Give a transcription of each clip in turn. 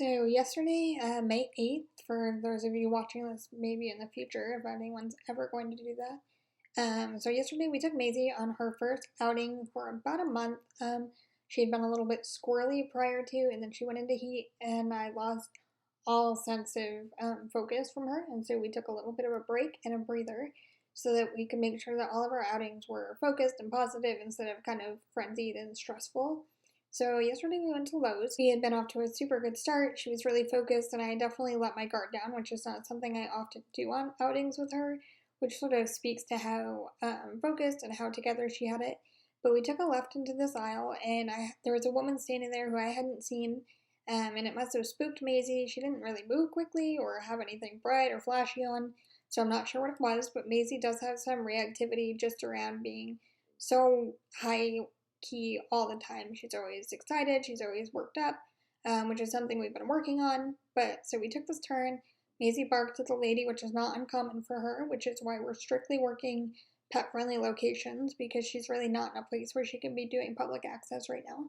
So yesterday, May 8th, for those of you watching this maybe in the future, if anyone's ever going to do that. So yesterday we took Maisy on her first outing for about a month. She had been a little bit squirrely prior to, and then she went into heat, and I lost all sense of focus from her, and so we took a little bit of a break and a breather so that we could make sure that all of our outings were focused and positive instead of kind of frenzied and stressful. So yesterday we went to Lowe's. We had been off to a super good start. She was really focused, and I definitely let my guard down, which is not something I often do on outings with her, which sort of speaks to how focused and how together she had it. But we took a left into this aisle, and there was a woman standing there who I hadn't seen, and it must have spooked Maisy. She didn't really move quickly or have anything bright or flashy on, so I'm not sure what it was, but Maisy does have some reactivity just around being so high key all the time. She's always excited, she's always worked up, which is something we've been working on. But so we took this turn. Maisy barked at the lady, which is not uncommon for her, which is why we're strictly working pet-friendly locations, because she's really not in a place where she can be doing public access right now.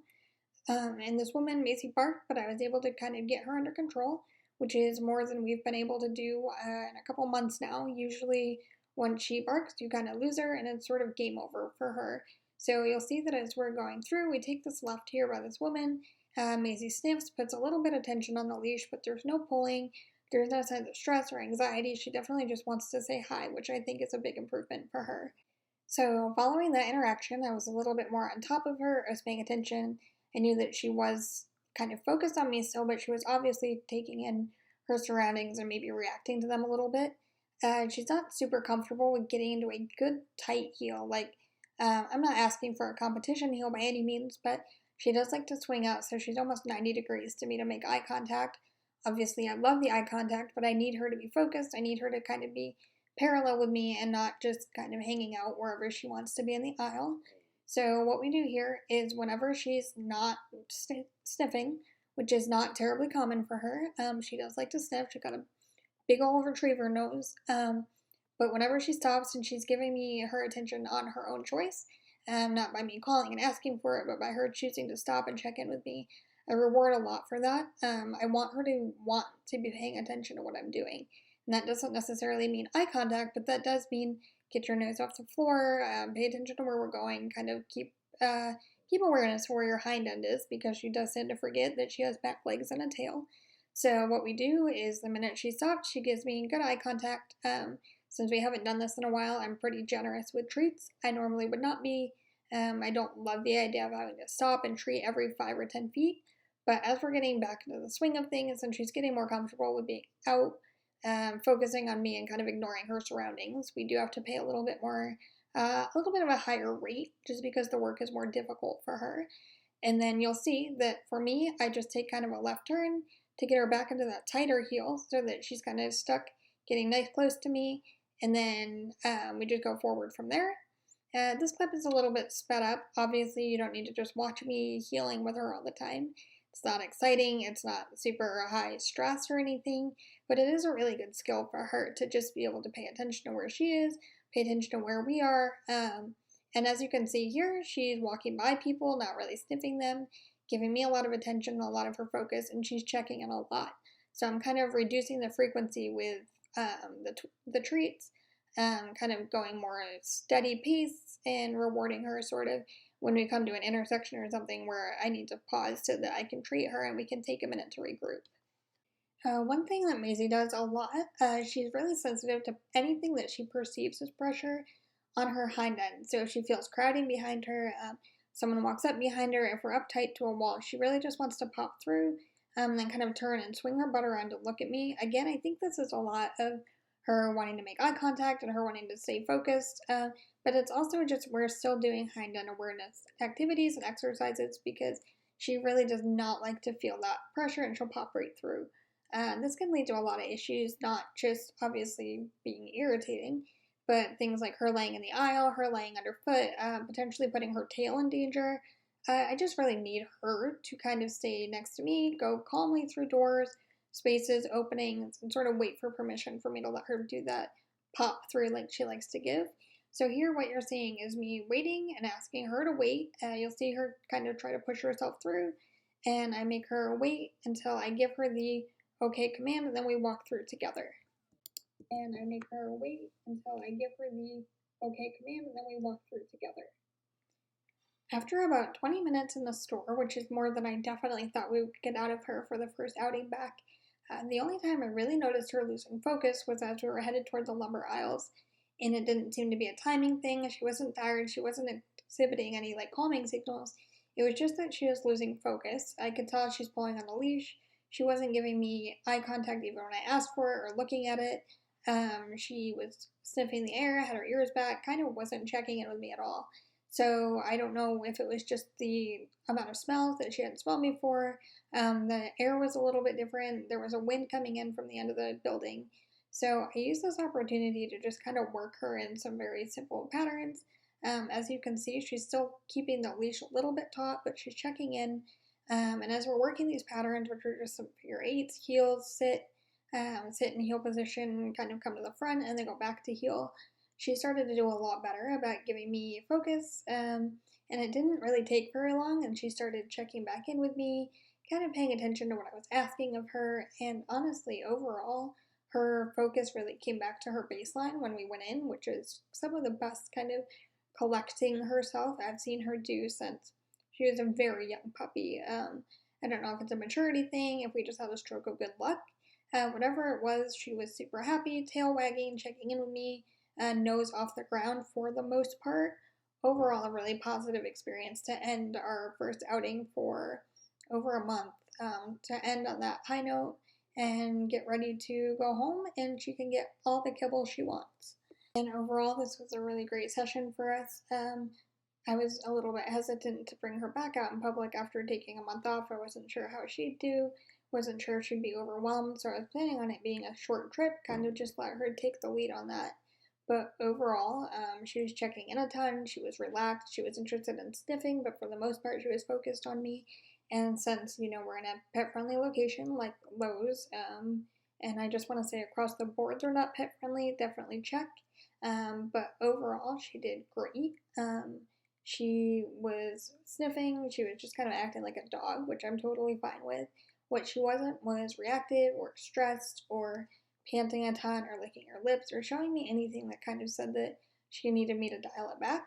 And this woman, Maisy, barked, but I was able to kind of get her under control, which is more than we've been able to do in a couple months now. Usually when she barks, you kind of lose her, and it's sort of game over for her. So you'll see that as we're going through, we take this left here by this woman. Maisy sniffs, puts a little bit of tension on the leash, but there's no pulling. There's no signs of stress or anxiety. She definitely just wants to say hi, which I think is a big improvement for her. So following that interaction, I was a little bit more on top of her. I was paying attention. I knew that she was kind of focused on me still, but she was obviously taking in her surroundings and maybe reacting to them a little bit. She's not super comfortable with getting into a good tight heel. I'm not asking for a competition heel by any means, but she does like to swing out, so she's almost 90 degrees to me to make eye contact. Obviously, I love the eye contact, but I need her to be focused. I need her to kind of be parallel with me and not just kind of hanging out wherever she wants to be in the aisle. So what we do here is whenever she's not sniffing, which is not terribly common for her, she does like to sniff. She's got a big old retriever nose. But whenever she stops and she's giving me her attention on her own choice, not by me calling and asking for it, but by her choosing to stop and check in with me, I reward a lot for that. I want her to want to be paying attention to what I'm doing. And that doesn't necessarily mean eye contact, but that does mean get your nose off the floor, pay attention to where we're going, kind of keep awareness where your hind end is, because she does tend to forget that she has back legs and a tail. So what we do is the minute she stops, she gives me good eye contact. Since we haven't done this in a while, I'm pretty generous with treats. I normally would not be. I don't love the idea of having to stop and treat every 5 or 10 feet. But as we're getting back into the swing of things and she's getting more comfortable with being out, focusing on me and kind of ignoring her surroundings, we do have to pay a little bit of a higher rate, just because the work is more difficult for her. And then you'll see that for me, I just take kind of a left turn to get her back into that tighter heel so that she's kind of stuck getting nice close to me. And then we just go forward from there. This clip is a little bit sped up. Obviously, you don't need to just watch me healing with her all the time. It's not exciting. It's not super high stress or anything. But it is a really good skill for her to just be able to pay attention to where she is, pay attention to where we are. And as you can see here, she's walking by people, not really sniffing them, giving me a lot of attention, a lot of her focus, and she's checking in a lot. So I'm kind of reducing the frequency with the treats, kind of going more at a steady pace and rewarding her sort of when we come to an intersection or something where I need to pause so that I can treat her and we can take a minute to regroup. One thing that Maisy does a lot, she's really sensitive to anything that she perceives as pressure on her hind end. So if she feels crowding behind her, someone walks up behind her, if we're up tight to a wall, she really just wants to pop through, then kind of turn and swing her butt around to look at me. Again, I think this is a lot of her wanting to make eye contact and her wanting to stay focused, but it's also just we're still doing hind end awareness activities and exercises because she really does not like to feel that pressure and she'll pop right through. This can lead to a lot of issues, not just obviously being irritating, but things like her laying in the aisle, her laying underfoot, potentially putting her tail in danger. I just really need her to kind of stay next to me, go calmly through doors, spaces, openings, and sort of wait for permission for me to let her do that pop through like she likes to give. So here what you're seeing is me waiting and asking her to wait. You'll see her kind of try to push herself through, and I make her wait until I give her the okay command, and then we walk through together. And I make her wait until I give her the okay command, and then we walk through together. After about 20 minutes in the store, which is more than I definitely thought we would get out of her for the first outing back, the only time I really noticed her losing focus was as we were headed toward the lumber aisles, and it didn't seem to be a timing thing. She wasn't tired, she wasn't exhibiting any like calming signals. It was just that she was losing focus. I could tell she's pulling on a leash. She wasn't giving me eye contact even when I asked for it or looking at it. She was sniffing the air, had her ears back, kind of wasn't checking in with me at all. So I don't know if it was just the amount of smells that she hadn't smelled before. The air was a little bit different. There was a wind coming in from the end of the building. So I used this opportunity to just kind of work her in some very simple patterns. As you can see, she's still keeping the leash a little bit taut, but she's checking in. And as we're working these patterns, which are just some figure eights, heels, sit in heel position, kind of come to the front, and then go back to heel, she started to do a lot better about giving me focus, and it didn't really take very long, and she started checking back in with me, kind of paying attention to what I was asking of her, and honestly, overall, her focus really came back to her baseline when we went in, which is some of the best kind of collecting herself I've seen her do since she was a very young puppy. I don't know if it's a maturity thing, if we just had a stroke of good luck. Whatever it was, she was super happy, tail wagging, checking in with me, nose off the ground for the most part. Overall, a really positive experience to end our first outing for over a month. To end on that high note and get ready to go home, and she can get all the kibble she wants. And overall, this was a really great session for us. I was a little bit hesitant to bring her back out in public after taking a month off. I wasn't sure how she'd do, wasn't sure if she'd be overwhelmed, so I was planning on it being a short trip, kind of just let her take the lead on that. But overall, she was checking in a ton, she was relaxed, she was interested in sniffing, but for the most part, she was focused on me. And since, we're in a pet-friendly location like Lowe's, and I just want to say across the board they're not pet-friendly, definitely check. But overall, she did great. She was sniffing, she was just kind of acting like a dog, which I'm totally fine with. What she wasn't was reactive or stressed or panting a ton or licking her lips or showing me anything that kind of said that she needed me to dial it back.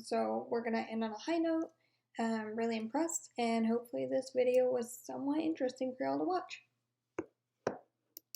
So we're going to end on a high note. I'm really impressed, and hopefully this video was somewhat interesting for y'all to watch.